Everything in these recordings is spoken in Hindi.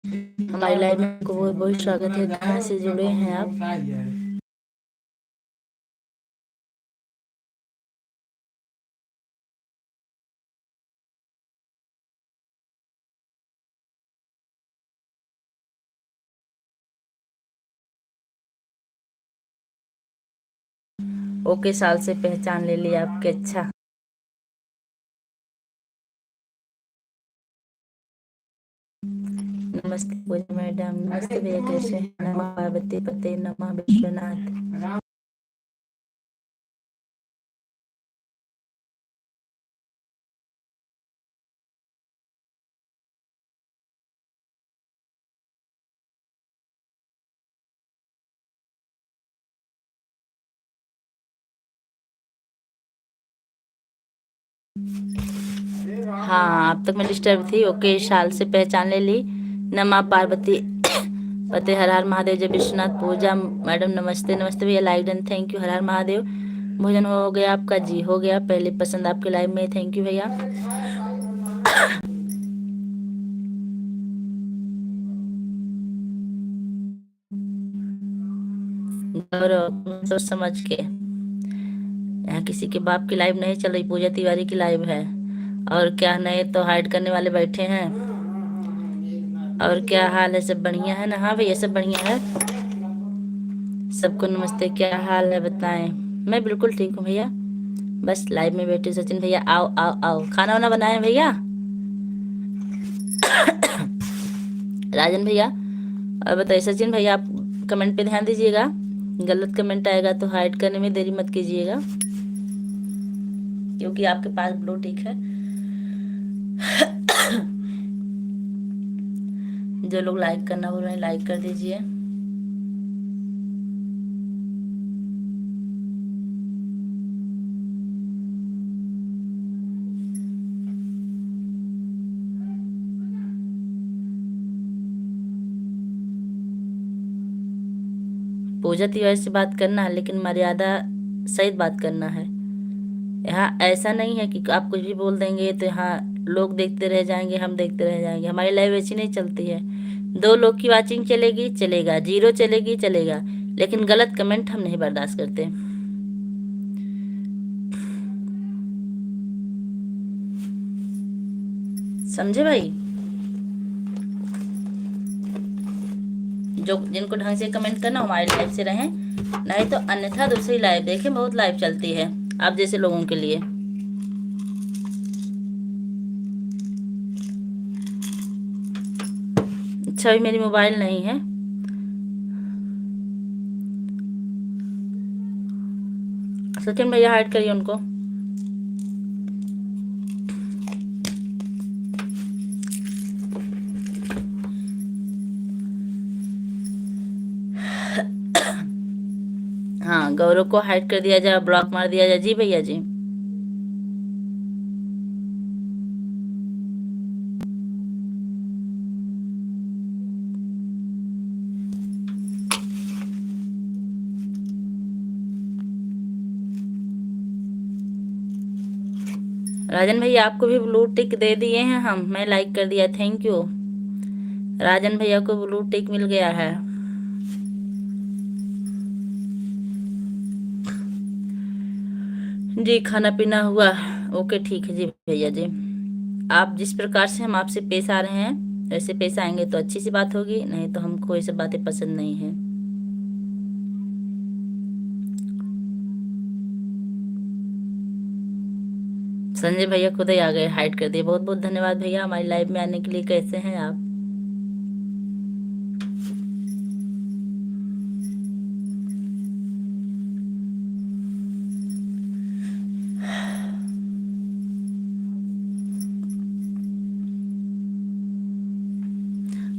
हमारी लाइव में आपको बहुत बहुत स्वागत है। कहाँ से जुड़े हैं आप? ओके, साल से पहचान ले लिया आपके। अच्छा, नमस्ते पूजा मैडम। नमस्ते भैया, कैसे हैं? नमः पार्वती पते नमः विश्वनाथ। हाँ, अब तक मैं डिस्टर्ब थी। ओके, शाल से पहचान ले ली। नमः पार्वती पते हर हर महादेव। जय विश्वनाथ पूजा मैडम, नमस्ते। नमस्ते भैया, लाइक डन, थैंक यू। हर हर महादेव। भोजन हो गया आपका? जी हो गया। पहली पसंद आपके लाइव में, थैंक यू भैया। गौरव, सोच समझ के। यहाँ किसी के बाप की लाइव नहीं चल रही, पूजा तिवारी की लाइव है। और क्या, नए तो हाइड करने वाले बैठे हैं। और क्या हाल है? सब बढ़िया है ना? हाँ भैया, सब बढ़िया है। सबको नमस्ते। क्या हाल है बताएं? मैं बिल्कुल ठीक हूँ भैया। बस लाइव में बैठे। सचिन भैया आओ आओ आओ, खाना वाना बनाए भैया? राजन भैया। और बताइए सचिन भैया, आप कमेंट पे ध्यान दीजिएगा। गलत कमेंट आएगा तो हाइड करने में देरी मत कीजिएगा, क्योंकि आपके पास ब्लू टिक है। जो लोग लाइक करना बोल रहे हैं, लाइक कर दीजिए। पूजा तिवारी से बात करना है, लेकिन मर्यादा सहित बात करना है। यहाँ ऐसा नहीं है कि आप कुछ भी बोल देंगे तो यहाँ लोग देखते रह जाएंगे, हम देखते रह जाएंगे। हमारी लाइव ऐसी नहीं चलती है। 2 लोग की वाचिंग चलेगी, चलेगा। 0 चलेगी, चलेगा। लेकिन गलत कमेंट हम नहीं बर्दाश्त करते। समझे भाई? जो जिनको ढंग से कमेंट करना, हमारे लाइव से रहें, नहीं तो अन्यथा दूसरी लाइव देखें। बहुत लाइव चलती है आप जैसे लोगों के लिए। अच्छा, अभी मेरी मोबाइल नहीं है। सचिन भैया हाइड करिए उनको। हाँ, गौरव को हाइड कर दिया जाए, ब्लॉक मार दिया जाए। जी भैया जी। राजन भैया, आपको भी ब्लू टिक दे दिए हैं हम। मैं लाइक कर दिया, थैंक यू। राजन भैया को ब्लू टिक मिल गया है। जी, खाना पीना हुआ? ओके, ठीक है जी भैया जी। आप जिस प्रकार से हम आपसे पेश आ रहे हैं, वैसे पेश आएंगे तो अच्छी सी बात होगी, नहीं तो हमको ये सब बातें पसंद नहीं है। संजय भैया खुद ही आ गए, हाइड कर दिए। बहुत बहुत धन्यवाद भैया हमारी लाइव में आने के लिए। कैसे हैं आप?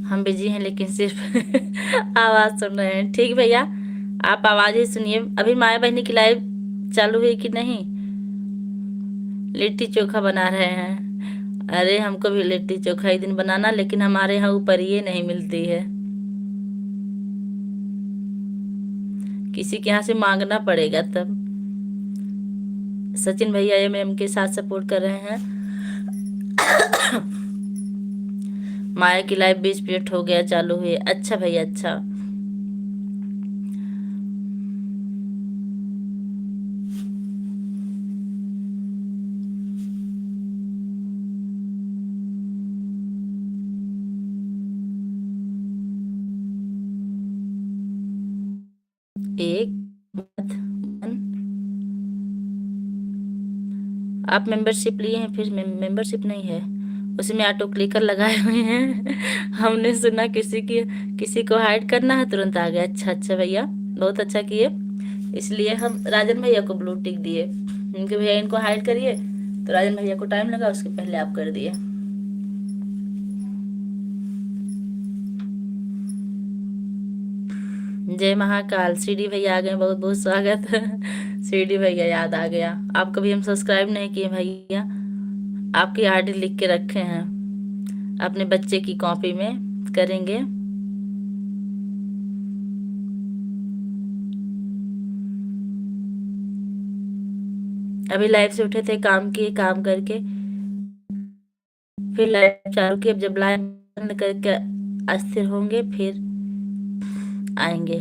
हम बिजी हैं, लेकिन सिर्फ आवाज सुन रहे हैं। ठीक भैया, आप आवाज ही सुनिए। अभी माया बहनी की लाइव चालू हुई कि नहीं? लिट्टी चोखा बना रहे हैं। अरे हमको भी लिट्टी चोखा ही दिन बनाना, लेकिन हमारे यहाँ ऊपर ये नहीं मिलती है। किसी के यहाँ से मांगना पड़ेगा तब। सचिन भैया एम के साथ सपोर्ट कर रहे हैं। माया की लाइव 20 मिनट हो गया चालू हुई। अच्छा भैया अच्छा। एक बात, आप मेंबरशिप लिए हैं फिर मेंबरशिप नहीं है उसमें, ऑटो क्लिकर लगाए हुए हैं। हमने सुना किसी को हाइड करना है तुरंत आ गया। अच्छा अच्छा भैया, बहुत अच्छा किए। इसलिए हम राजन भैया को ब्लू टिक दिए, उनके भैया इनको हाइड करिए, तो राजन भैया को टाइम लगा, उसके पहले आप कर दिए। जय महाकाल, सीडी भैया आ गए, बहुत बहुत स्वागत। सीडी भैया याद आ गया, आप कभी हम सब्सक्राइब नहीं किए भैया, आपकी आईडी लिख के रखे हैं अपने बच्चे की कॉपी में, करेंगे। अभी लाइव से उठे थे, काम किए, काम करके फिर लाइव चालू की। अब जब लाइव बंद करके अस्थिर होंगे फिर आएंगे।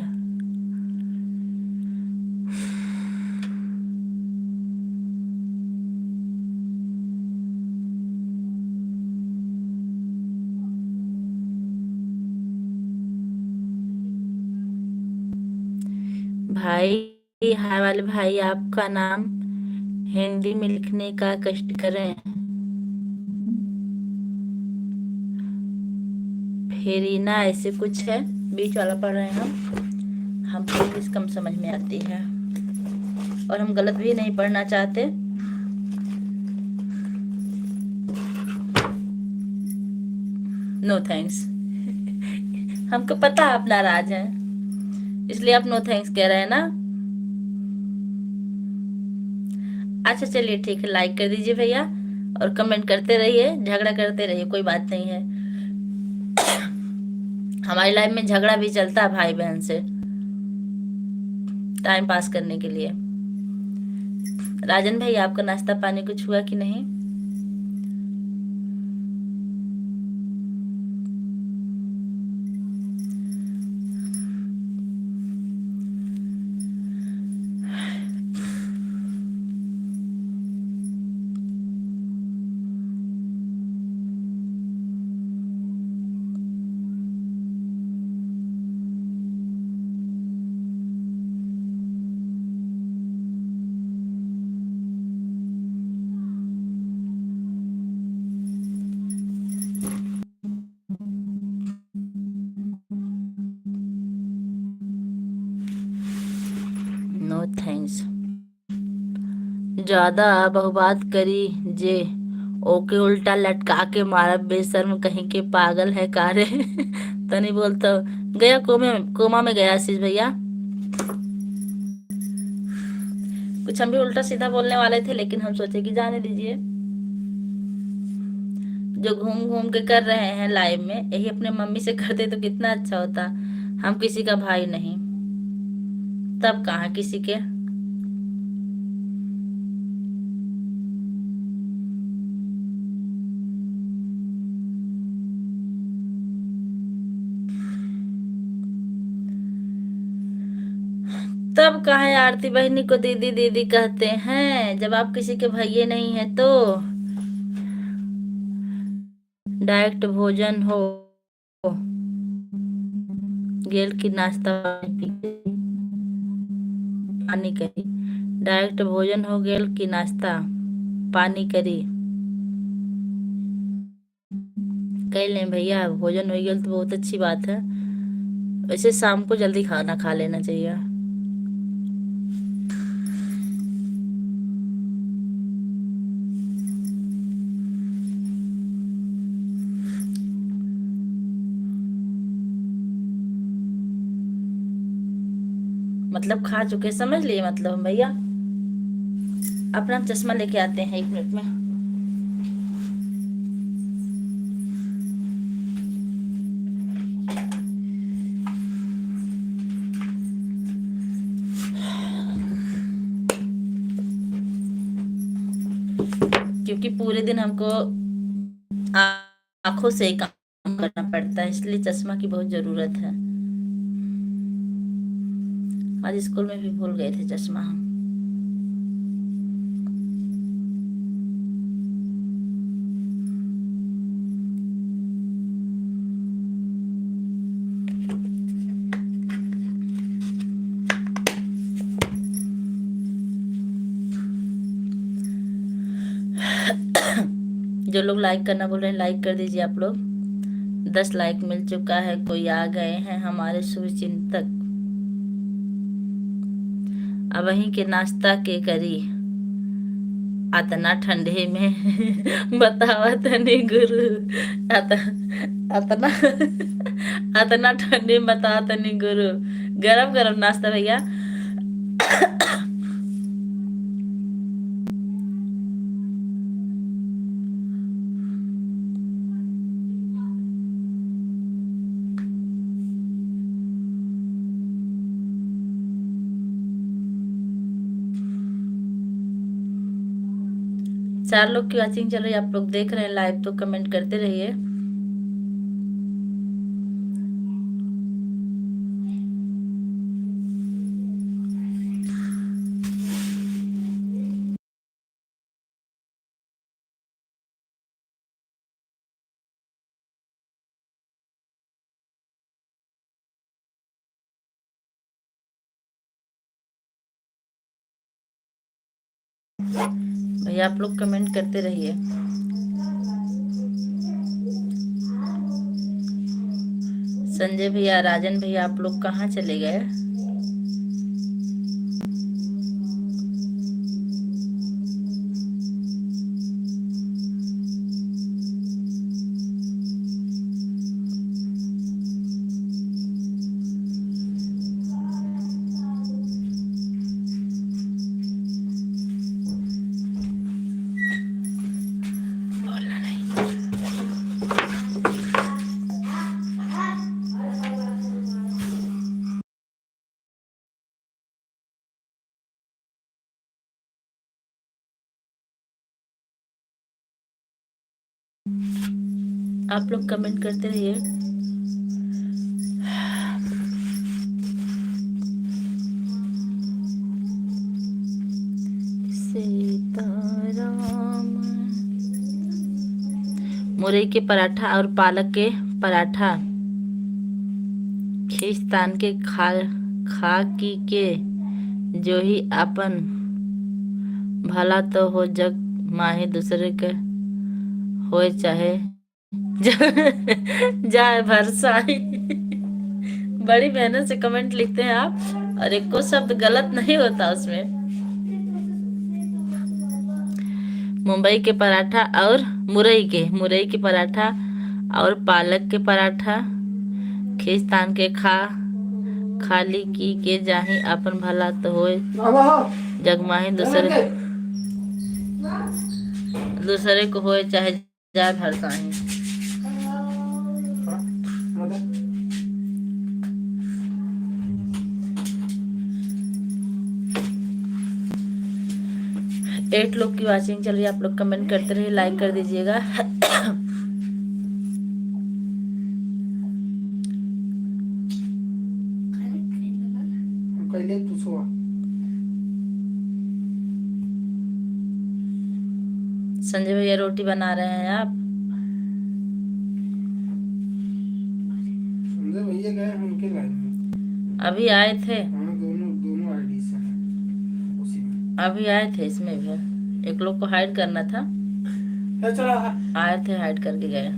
भाई, हाय वाले भाई, आपका नाम हिंदी में लिखने का कष्ट करें। फेरीना ऐसे कुछ है, बीच वाला पढ़ रहे हैं हम। हमको इंग्लिश कम समझ में आती है और हम गलत भी नहीं पढ़ना चाहते। No thanks. हमको पता आप नाराज हैं, इसलिए आप नो थैंक्स कह रहे हैं ना। अच्छा चलिए ठीक है, लाइक कर दीजिए भैया और कमेंट करते रहिए, झगड़ा करते रहिए, कोई बात नहीं है। हमारी लाइफ में झगड़ा भी चलता है भाई बहन से, टाइम पास करने के लिए। राजन भाई, आपका नाश्ता पानी कुछ हुआ कि नहीं? No thanks. ज्यादा बहुबात करी जे, ओके उल्टा लटका के मारा, बेशर्म कहीं के, पागल है कारे। तनी बोलता गया कोमा में गया आशीष भैया। कुछ हम भी उल्टा सीधा बोलने वाले थे, लेकिन हम सोचे कि जाने दीजिए, जो घूम घूम के कर रहे हैं लाइव में, यही अपने मम्मी से करते तो कितना अच्छा होता। हम किसी का भाई नहीं, तब कहाँ किसी के। तब कहाँ आरती बहनी को दीदी दीदी कहते हैं, जब आप किसी के भैये नहीं है तो। डायरेक्ट भोजन हो गेल की नाश्ता पानी करी, डायरेक्ट भोजन हो गेल की नाश्ता पानी करी। कह लें भैया, भोजन हो गेल तो बहुत अच्छी बात है। वैसे शाम को जल्दी खाना खा लेना चाहिए। मतलब खा चुके समझ लिए, मतलब हम भैया। अपना चश्मा लेके आते हैं 1 मिनट में। क्योंकि पूरे दिन हमको आंखों से काम काम करना पड़ता है, इसलिए चश्मा की बहुत जरूरत है। आज स्कूल में भी भूल गए थे चश्मा हम। जो लोग लाइक करना बोल रहे हैं लाइक कर दीजिए आप लोग। 10 लाइक मिल चुका है। कोई आ गए हैं हमारे शुभचिंतक। अब वहीं के नाश्ता के करी अतना ठंडे में बतावा तनी गुरु। अत, अतना अतना ठंडे में बता तनी गुरु। गरम गरम नाश्ता भैया। चार लोग की वॉचिंग चल रही है, आप लोग देख रहे हैं लाइव तो कमेंट करते रहिए। भैया आप लोग कमेंट करते रहिए। संजय भैया, राजन भैया, आप लोग कहाँ चले गए? आप लोग कमेंट करते रहिए। सीताराम। मुरई के पराठा और पालक के पराठा खींच तान के खा की के जो ही अपन भला तो हो जग माहे दूसरे के होए चाहे जाए भरसाई। बड़ी मेहनत से कमेंट लिखते हैं आप और एक को शब्द गलत नहीं होता उसमें। मुंबई के पराठा और मुरई के पराठा और पालक के पराठा खींच तान के खाली की के जाही अपन भला तो होए जगमाही दूसरे को होए चाहे जाए भरसाही। एट लोग की वॉचिंग चल रही है, आप लोग कमेंट करते रहिए, लाइक कर दीजिएगा। संजय भैया रोटी बना रहे हैं आप? संजय भैया गए हैं उनके लाइन में। अभी आए थे। दोनों आईडी से उसी में अभी आए थे। इसमें भी एक लोग को हाइड करना था, आए थे हाइड करके गए।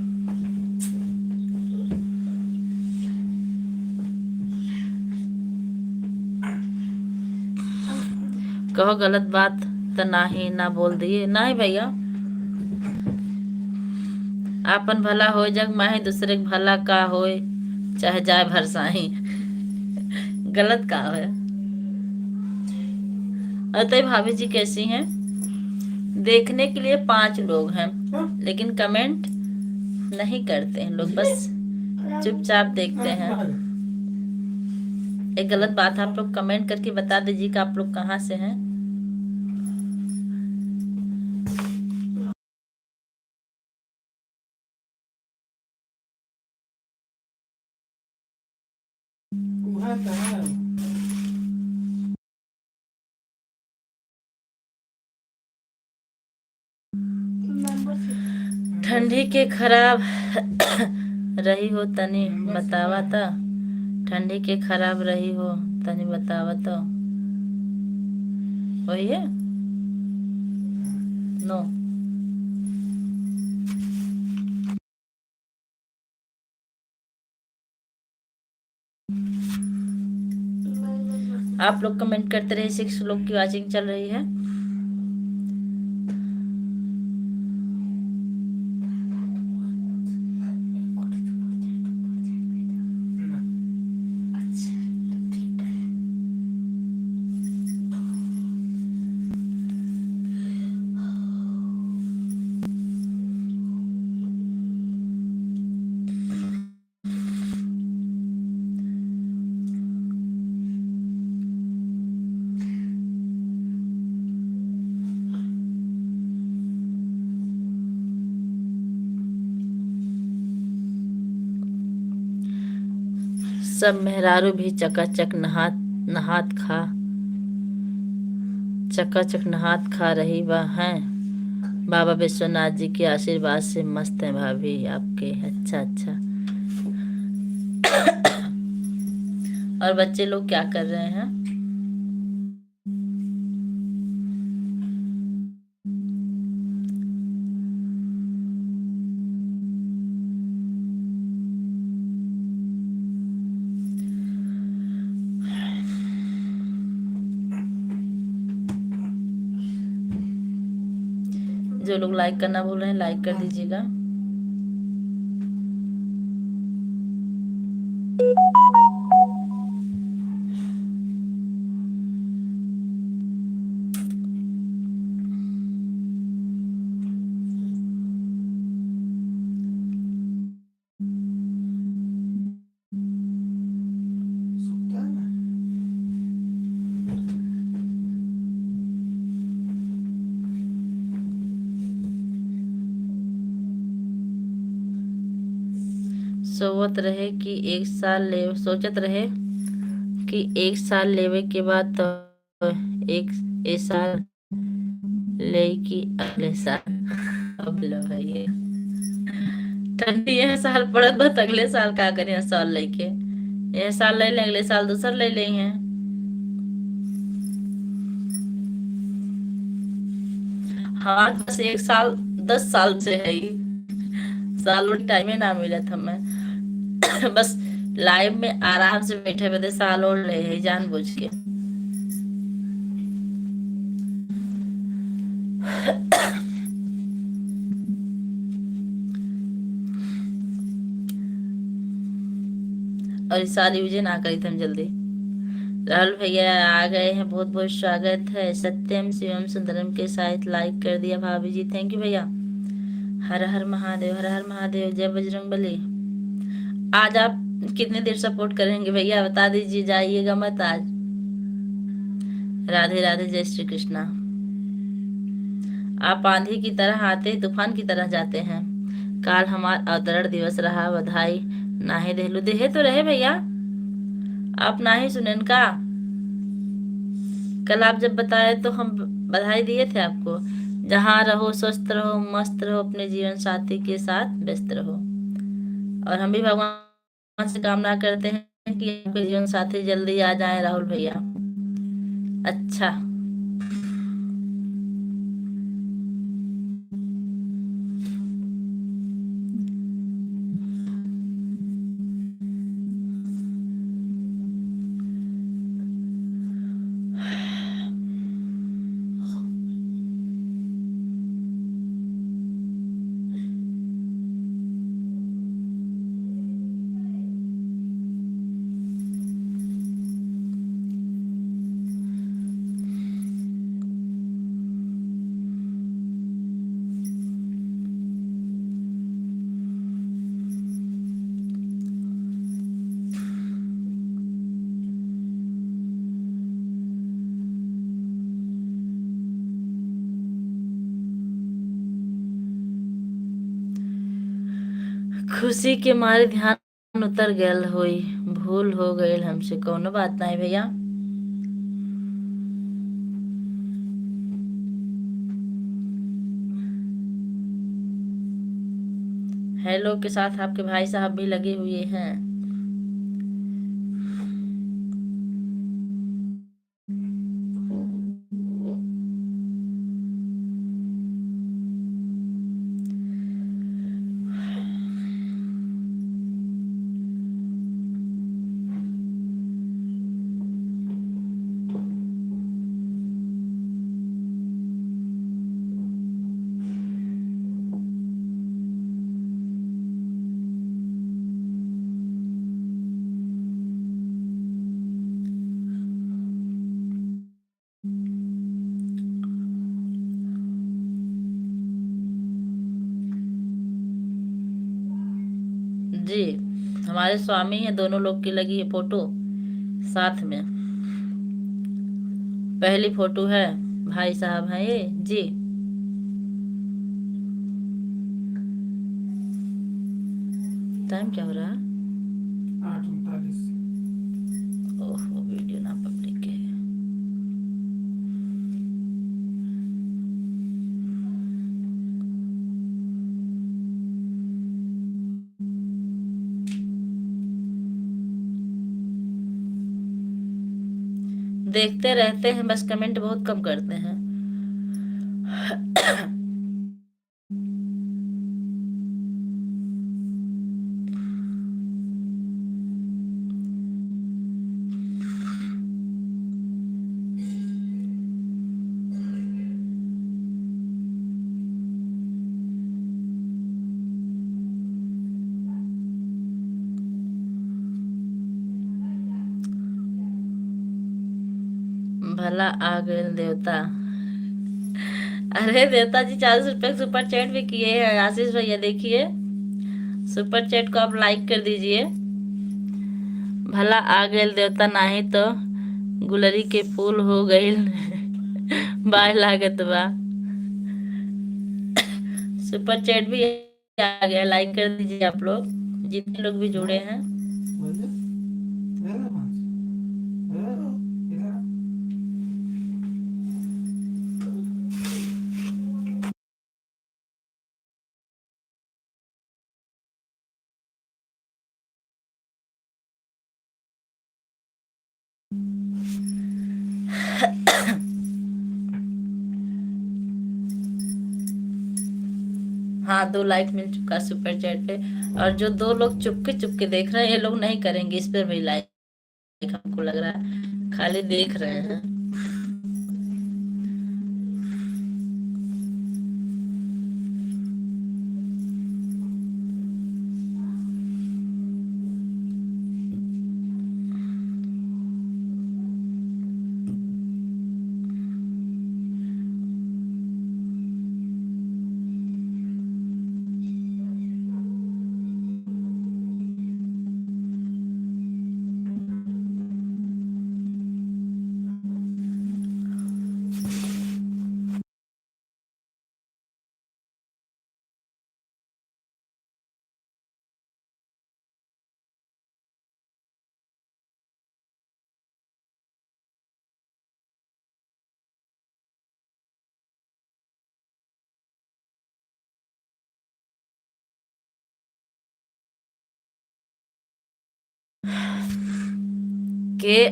कहो गलत बात तो नाही ना बोल दिए। नहीं भैया, आपन भला हो जग माहे दूसरे के भला का होए चाहे जाए भरसाही। गलत का है। अतः भाभी जी कैसी हैं? देखने के लिए 5 लोग हैं लेकिन कमेंट नहीं करते हैं लोग, बस चुपचाप देखते हैं। एक गलत बात आप लोग कमेंट करके बता दीजिए कि आप लोग कहाँ से हैं। ठंडी के खराब रही हो तनी बतावा त। ठंडी के खराब रही हो तनी बतावा तो। वही है। नो। आप लोग कमेंट करते रहे, 6 लोग की वॉचिंग चल रही है। सब मेहरारू भी चकाचक नहात नहात खा चकाचक नहात खा रही वह हैं। बाबा विश्वनाथ जी के आशीर्वाद से मस्त है भाभी आपके। अच्छा अच्छा। और बच्चे लोग क्या कर रहे हैं? जो लोग लाइक करना भूल रहे हैं लाइक कर दीजिएगा। सोचत रहे कि 1 साल लेवे के बाद तो एक ए साल ले कि अगले साल। अब लो भैया ठंडी यह साल पड़त बस अगले साल का करें साल लेके। यह साल ले लें अगले साल दूसर ले लेंगे। हाँ बस 1 साल 10 साल से है ही। साल और टाइम ही ना मिला था मैं। बस लाइव में आराम से बैठे बैठे साल और ले है जानबूझ के। और इस साल यूज ना करी थे हम जल्दी। राहुल भैया आ गए हैं, बहुत बहुत स्वागत है। सत्यम शिवम सुंदरम के साथ लाइक कर दिया भाभी जी, थैंक यू भैया। हर हर महादेव, हर हर महादेव, जय बजरंग बली। आज आप कितने देर सपोर्ट करेंगे भैया बता दीजिए, जाइएगा मत आज। राधे राधे, जय श्री कृष्णा। आप आंधी की तरह आते तूफान की तरह जाते हैं। काल हमार अवतरण दिवस रहा, बधाई नाहे देहलू देहे तो रहे भैया। आप ना ही सुनेन का? कल आप जब बताए तो हम बधाई दिए थे आपको। जहाँ रहो स्वस्थ रहो मस्त रहो, अपने जीवन साथी के साथ व्यस्त रहो। और हम भी भगवान से कामना करते हैं कि आपके जीवन साथी जल्दी आ जाए राहुल भैया। अच्छा। खुशी के मारे ध्यान उतर गयल होई, भूल हो गईल हमसे, कोनो बात नहीं भैया। हेलो के साथ आपके भाई साहब भी लगे हुए हैं। जी, हमारे स्वामी हैं, दोनों लोग की लगी है फोटो साथ में। पहली फोटो है, भाई साहब हैं ये जी। टाइम क्या हो रहा है? 8:39। ओहो, वीडियो ना पब्लिक है। देखते रहते हैं, बस कमेंट बहुत कम करते हैं। भला आ गए देवता। अरे देवता जी, 40 रुपए सुपर चैट भी किए हैं आशीष भैया, देखिए सुपर चैट को आप लाइक कर दीजिए। भला आ गए देवता, नाही तो गुलरी के फूल हो गईल। बाय लागत बा। सुपर चैट भी आ गया, लाइक कर दीजिए आप लोग, जितने लोग भी जुड़े हैं। हाँ, 2 लाइक मिल चुका सुपर चैट पे। और जो 2 लोग चुपके चुपके देख रहे हैं, ये लोग नहीं करेंगे इस पर भी लाइक, हमको लग रहा है खाली देख रहे हैं। के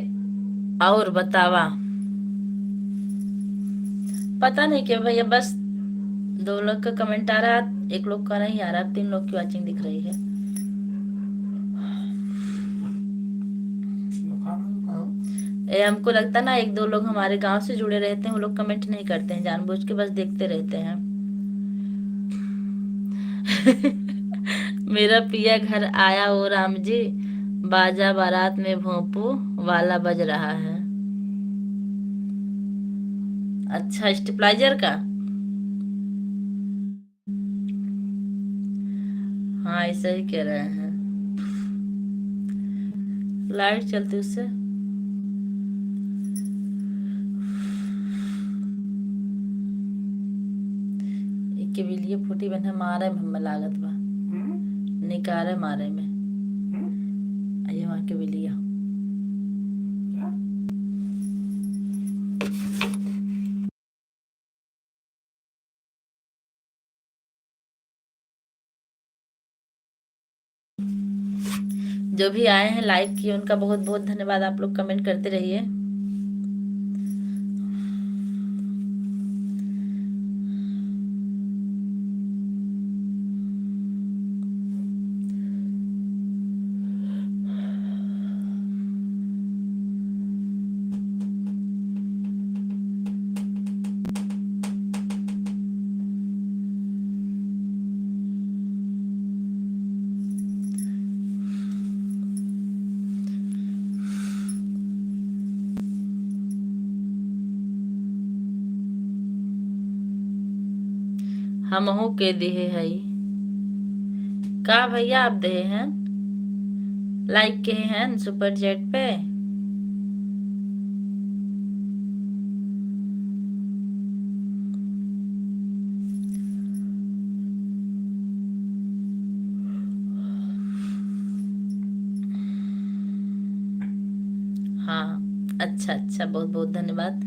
और बतावा, पता नहीं क्यों भैया, बस 2 लोग का कमेंट आ रहा है, 1 लोग का नहीं आ रहा, 3 लोग की वाचिंग दिख रही है। ये हमको लगता ना, 1-2 लोग हमारे गांव से जुड़े रहते हैं, वो लोग कमेंट नहीं करते हैं, जानबूझ के बस देखते रहते हैं। मेरा पिया घर आया ओ राम जी, बाजा बारात में भोंपू वाला बज रहा है। अच्छा, स्टेबलाइजर का। हाँ, ऐसा ही कह रहे हैं, लाइट चलती उससे। के लिए फूटी बन मारे में लागत बा, निकारे मारे में। जो भी आए हैं लाइक किए उनका बहुत बहुत धन्यवाद। आप लोग कमेंट करते रहिए। हमहू के दिहे हई का भैया, आप दे हैं लाइक के हैं सुपर चैट पे। हाँ, अच्छा अच्छा, बहुत बहुत धन्यवाद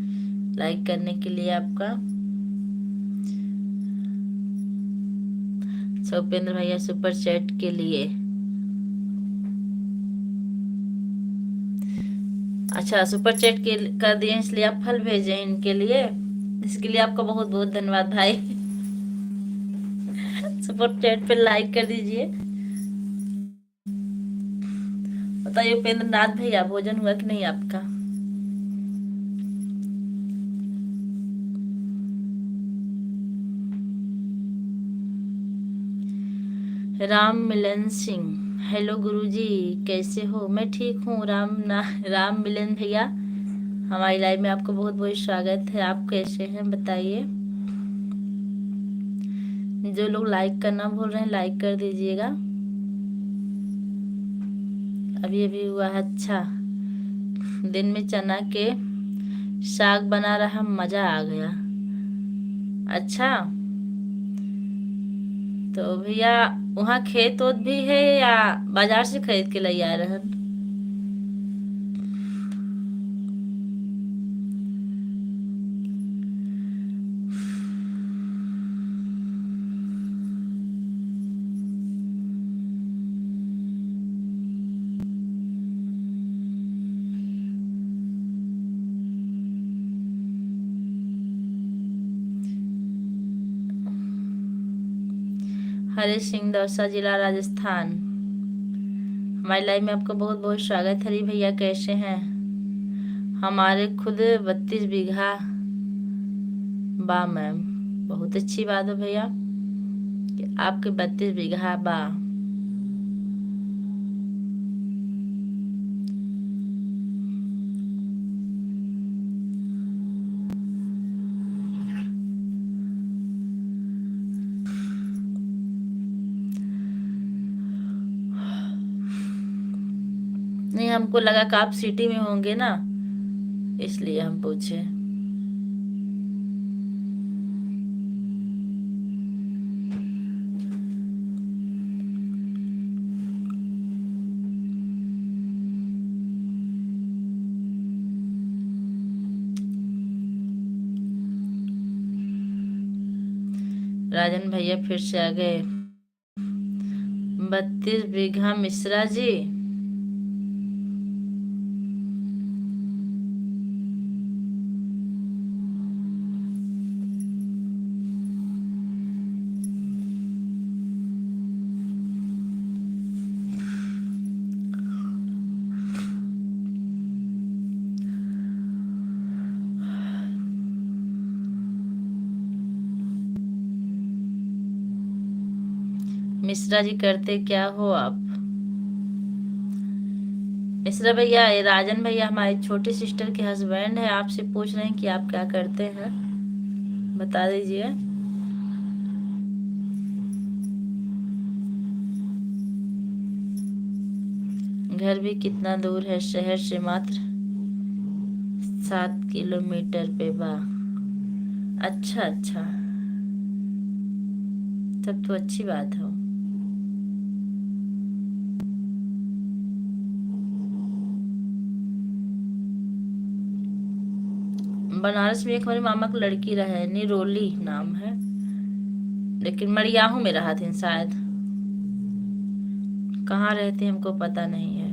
लाइक करने के लिए आपका। उपेंद्र भैया सुपर चैट के लिए। अच्छा, सुपर चैट के कर दिए इसलिए आप फल भेजे इनके लिए, इसके लिए आपका बहुत बहुत धन्यवाद भाई। सुपर चैट पे लाइक कर दीजिए। बताइए उपेंद्र नाथ भैया, भोजन हुआ कि नहीं आपका? राम मिलन सिंह, हेलो गुरुजी, कैसे हो? मैं ठीक हूँ। राम मिलन भैया, हमारी लाइव में आपको बहुत बहुत स्वागत है। आप कैसे हैं बताइए। जो लोग लाइक करना भूल रहे हैं लाइक कर दीजिएगा। अभी अभी हुआ है। अच्छा, दिन में चना के साग बना रहा, मजा आ गया। अच्छा, तो भैया वहाँ खेत ओत भी है या बाजार से खरीद के ले आ रहे हैं? हरी सिंह, दौसा जिला, राजस्थान। हमारी लाइव में आपका बहुत बहुत स्वागत है। हरी भैया कैसे हैं? हमारे खुद 32 बीघा बा मैम, बहुत अच्छी बात है भैया कि आपके 32 बीघा बा। नहीं, हमको लगा कि आप सिटी में होंगे ना, इसलिए हम पूछे। राजन भैया फिर से आ गए। 32 बीघा मिश्रा जी। मिश्रा जी करते क्या हो आप? मिश्रा भैया, ये राजन भैया हमारी छोटी सिस्टर के हस्बैंड है, आपसे पूछ रहे हैं कि आप क्या करते हैं, बता दीजिए। घर भी कितना दूर है? शहर से मात्र 7 किलोमीटर पे बा। अच्छा अच्छा, तब तो अच्छी बात है। बनारस में एक हमारे मामा की लड़की रहे, निरोली नाम है, लेकिन मरियाहू में रहा थी शायद। कहाँ रहती हमको पता नहीं है।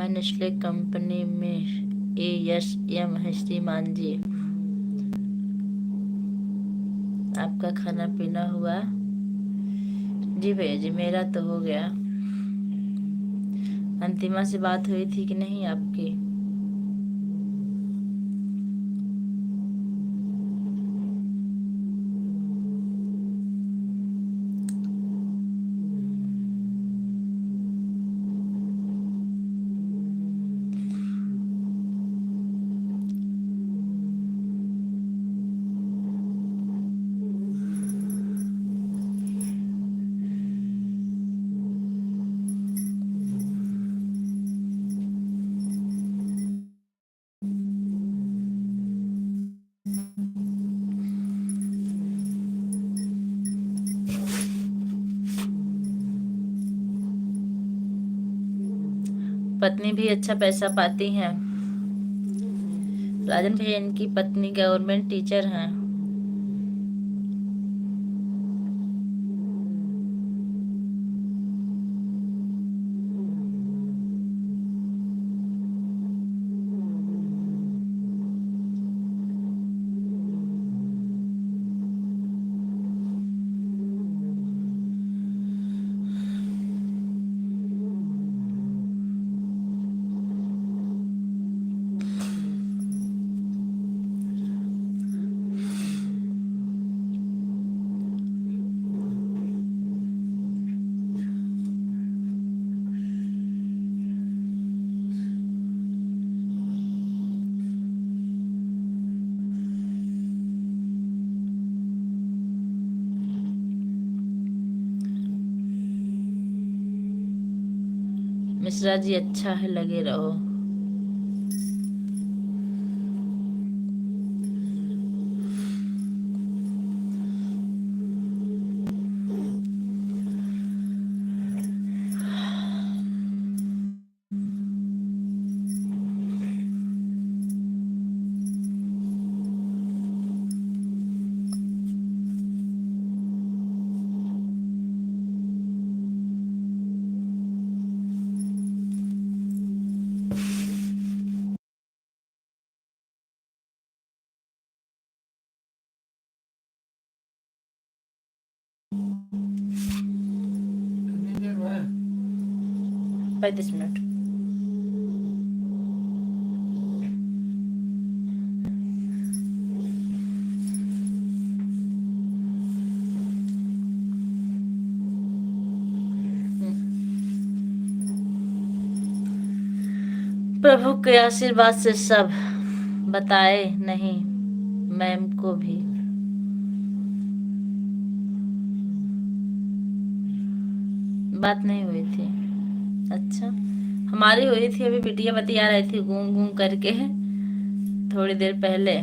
है नेस्ले कंपनी में ASM है श्रीमान जी। आपका खाना पीना हुआ? जी भैया जी, मेरा तो हो गया। अंतिमा से बात हुई थी कि नहीं आपकी? पत्नी भी अच्छा पैसा पाती हैं। राजन भैया, इनकी पत्नी गवर्नमेंट टीचर हैं। मिश्रा जी, अच्छा है, लगे रहो। कितनी देर हुआ है? 35 मिनट। प्रभु के आशीर्वाद से सब बताए नहीं, मैम को भी। बात नहीं हुई थी? अच्छा, हमारी हुई थी। अभी बिटिया बतिया रही थी घूम घूम करके थोड़ी देर पहले।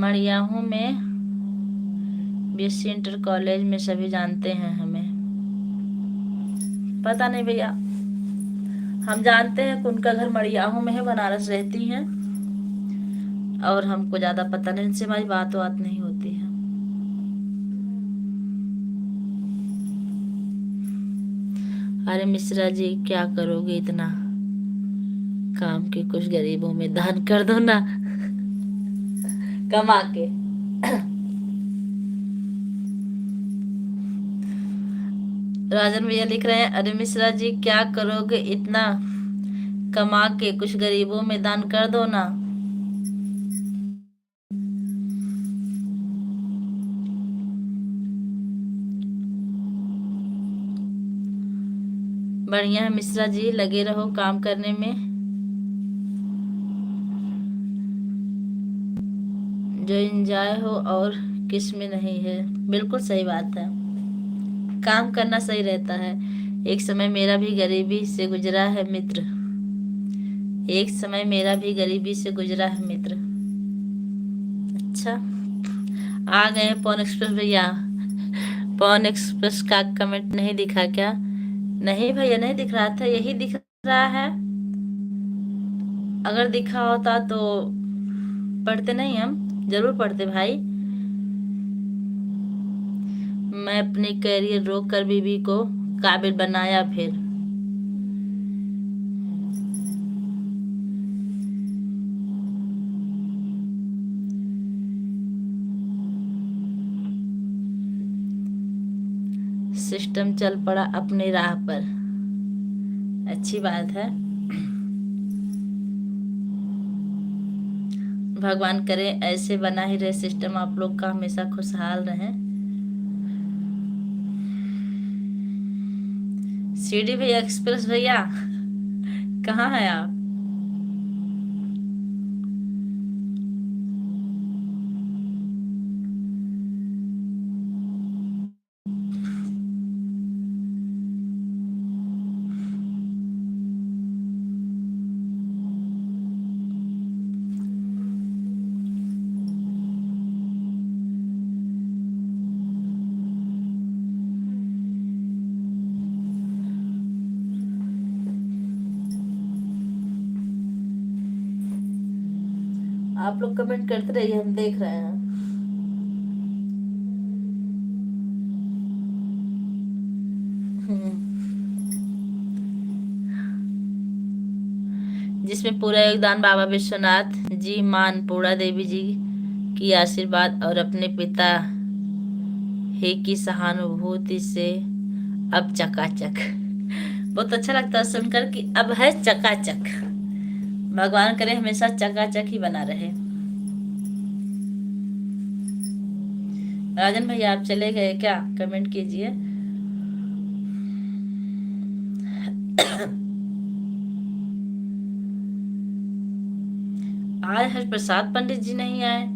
मड़ियाहू में BSc इंटर कॉलेज में सभी जानते हैं हमें। पता नहीं भैया, हम जानते हैं कि उनका घर मड़ियाहू में है, बनारस रहती हैं। और हमको ज्यादा पता नहीं, इनसे हमारी बात नहीं होती है। अरे मिश्रा जी, क्या करोगे इतना काम के, कुछ गरीबों में दान कर दो ना कमा के। राजन भैया लिख रहे हैं, अरे मिश्रा जी, क्या करोगे इतना कमा के, कुछ गरीबों में दान कर दो ना। बढ़िया है मिश्रा जी, लगे रहो काम करने में। जो एंजॉय हो और किस में नहीं है। बिल्कुल सही बात है, काम करना सही रहता है। एक समय मेरा भी गरीबी से गुजरा है मित्र। एक समय मेरा भी गरीबी से गुजरा है मित्र। अच्छा, आ गए पवन एक्सप्रेस भैया। पवन एक्सप्रेस का कमेंट नहीं दिखा क्या? नहीं भैया, नहीं दिख रहा था, यही दिख रहा है। अगर दिखा होता तो पढ़ते नहीं, हम जरूर पढ़ते भाई। मैं अपने करियर रोक कर बीवी को काबिल बनाया फिर। सिस्टम चल पड़ा अपनी राह पर। अच्छी बात है। भगवान करे ऐसे बना ही रहे सिस्टम, आप लोग का हमेशा खुशहाल रहे। सीडी भैया, एक्सप्रेस भैया, कहाँ है आप? आप लोग कमेंट करते रहिए, हम देख रहे हैं। जिसमें पूरा योगदान बाबा विश्वनाथ जी, मां अन्नपूर्णा देवी जी की आशीर्वाद और अपने पिता ही की सहानुभूति से अब चकाचक। बहुत अच्छा लगता है सुनकर कि अब है चकाचक। भगवान करे हमेशा चकाचक ही बना रहे। राजन भैया, आप चले गए क्या? कमेंट कीजिए। आज हरिप्रसाद पंडित जी नहीं आए।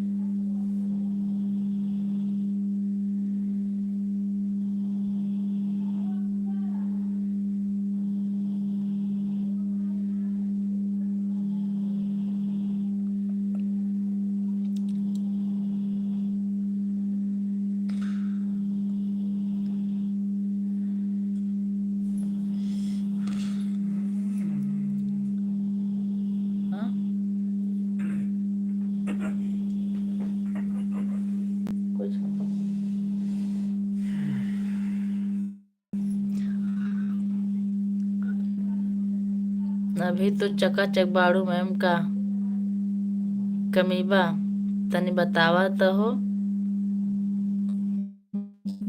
हाँ? कुछ अभी तो चकाचक बाड़ू मैम का कमीबा तनी बतावा तो हो।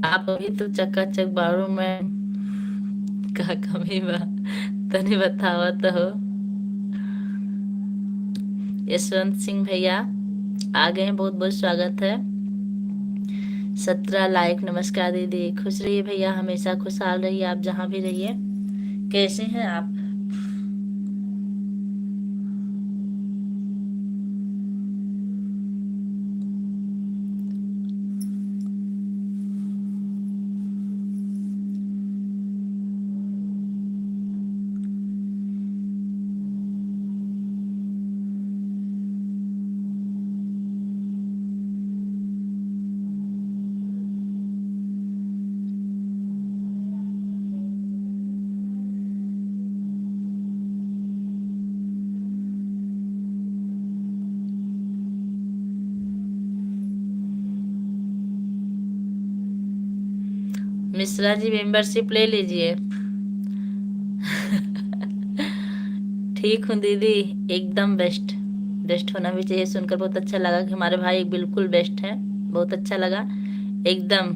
आप अभी तो चकाचक बाड़ू मैम का कमीबा तनी बतावा तो हो। यशवंत सिंह भैया आ गए हैं, बहुत बहुत स्वागत है। 17 लाइक, नमस्कार दीदी। खुश रहिए भैया, हमेशा खुशहाल रहिए, आप जहाँ भी रहिए। कैसे हैं आप? मिश्रा जी, मेंबरशिप ले लीजिए। ठीक हूँ दीदी, एकदम बेस्ट। बेस्ट होना भी चाहिए, सुनकर बहुत अच्छा लगा कि हमारे भाई बिल्कुल बेस्ट हैं। बहुत अच्छा लगा एकदम।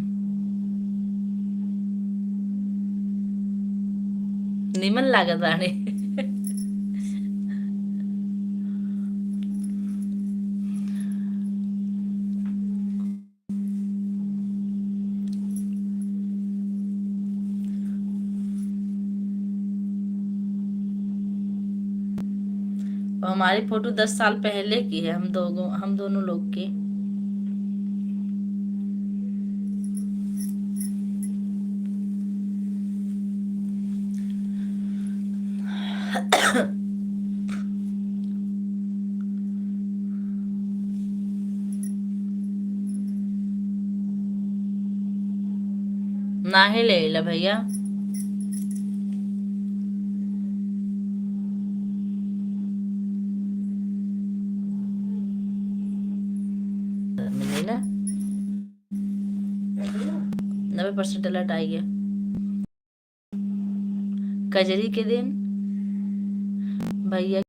निमन लागत बानी। और हमारी फोटो 10 साल पहले की है, हम दोनों लोग की। ना ही ले ला भैया। मिली ना 99% अलर्ट आई है। कजरी के दिन भैया,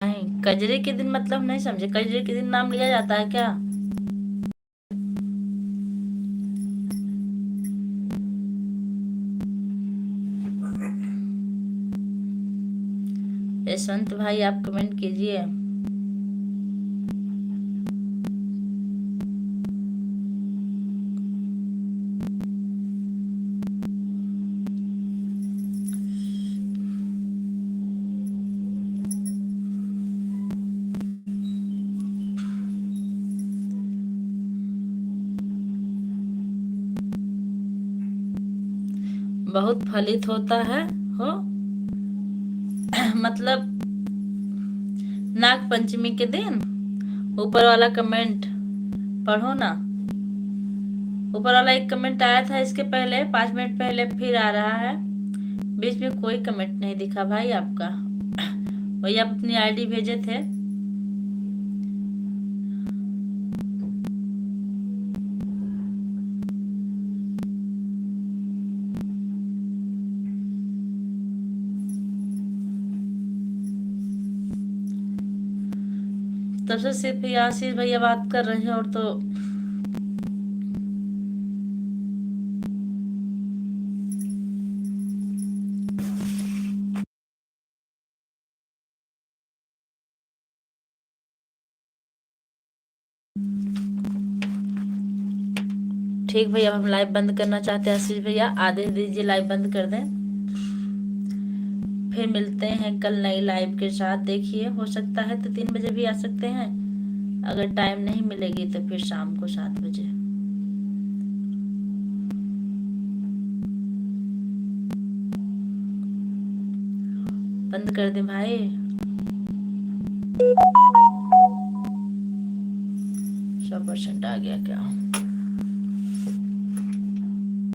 नहीं कजरी के दिन मतलब नहीं समझे, कजरी के दिन नाम लिया जाता है क्या? यशवंत भाई आप कमेंट कीजिए। बहुत फलित होता है हो मतलब नाग पंचमी के दिन। ऊपर वाला कमेंट पढ़ो ना। ऊपर वाला एक कमेंट आया था इसके पहले 5 मिनट पहले, फिर आ रहा है। बीच में कोई कमेंट नहीं दिखा भाई आपका। वही आप अपनी आईडी भेजे थे। तब से सिर्फ ये आशीष भैया बात कर रहे हैं और तो ठीक भैया, हम लाइव बंद करना चाहते हैं। आशीष भैया आदेश दीजिए लाइव बंद कर दें। फिर मिलते हैं कल नई लाइव के साथ। देखिए हो सकता है तो 3 बजे भी आ सकते हैं, अगर टाइम नहीं मिलेगी तो फिर शाम को 7 बजे। बंद कर दें भाई। 100% आ गया क्या?